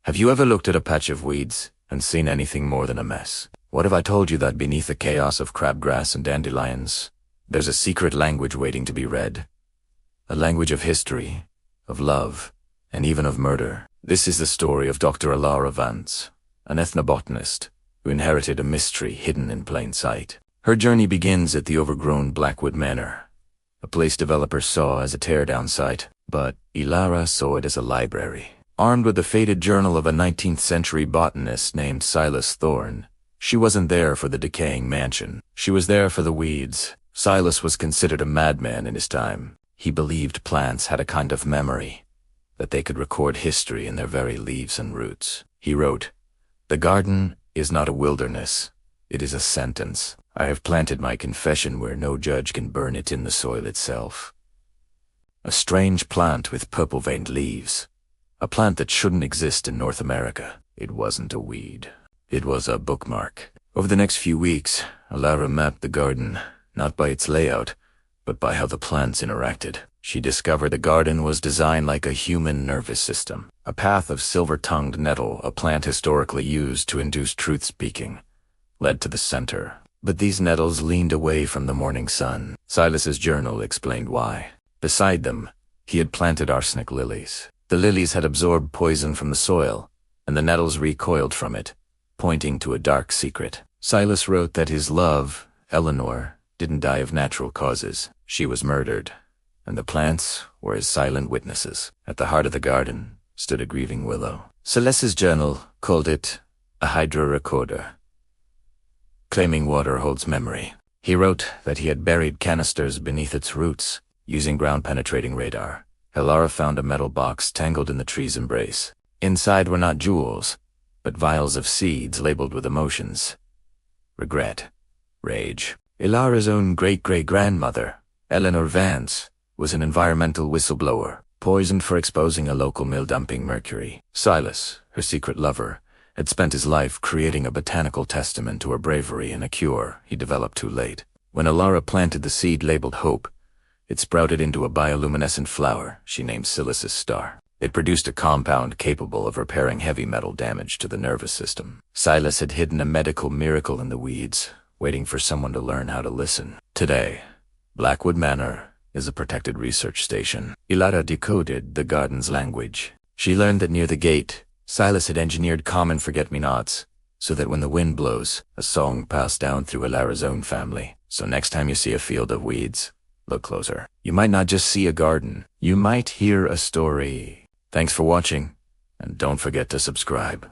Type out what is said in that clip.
Have you ever looked at a patch of weeds and seen anything more than a mess? What if I told you that beneath the chaos of crabgrass and dandelions, there's a secret language waiting to be read? A language of history, of love, and even of murder. This is the story of Dr. Alara Vance, an ethnobotanist who inherited a mystery hidden in plain sight. Her journey begins at the overgrown Blackwood Manor, a place developers saw as a tear-down site, but Alara saw it as a library. Armed with the faded journal of a 19th-century botanist named Silas Thorne, she wasn't there for the decaying mansion. She was there for the weeds. Silas was considered a madman in his time. He believed plants had a kind of memory, that they could record history in their very leaves and roots. He wrote, "The garden is not a wilderness. It is a sentence. I have planted my confession where no judge can burn it in the soil itself. A strange plant with purple-veined leaves. A plant that shouldn't exist in North America. It wasn't a weed. It was a bookmark." Over the next few weeks, Alara mapped the garden, not by its layout, but by how the plants interacted. She discovered the garden was designed like a human nervous system. A path of silver-tongued nettle, a plant historically used to induce truth-speaking, led to the center. But these nettles leaned away from the morning sun. Silas's journal explained why. Beside them, he had planted arsenic lilies. The lilies had absorbed poison from the soil, and the nettles recoiled from it, pointing to a dark secret. Silas wrote that his love, Eleanor, didn't die of natural causes. She was murdered, and the plants were his silent witnesses. At the heart of the garden stood a grieving willow. Silas's journal called it a hydrorecorder, claiming water holds memory. He wrote that he had buried canisters beneath its roots, using ground-penetrating radar. Alara found a metal box tangled in the tree's embrace. Inside were not jewels, but vials of seeds labeled with emotions. Regret. Rage. Alara's own great-great-grandmother, Eleanor Vance, was an environmental whistleblower, poisoned for exposing a local mill dumping mercury. Silas, her secret lover, had spent his life creating a botanical testament to her bravery and a cure he developed too late. When Alara planted the seed labeled Hope, it sprouted into a bioluminescent flower she named Silas's Star. It produced a compound capable of repairing heavy metal damage to the nervous system. Silas had hidden a medical miracle in the weeds, waiting for someone to learn how to listen. Today, Blackwood Manor is a protected research station. Alara decoded the garden's language. She learned that near the gate, Silas had engineered common forget-me-nots, so that when the wind blows, a song passed down through Alara's own family. So next time you see a field of weeds, look closer. You might not just see a garden. You might hear a story. Thanks for watching, and don't forget to subscribe.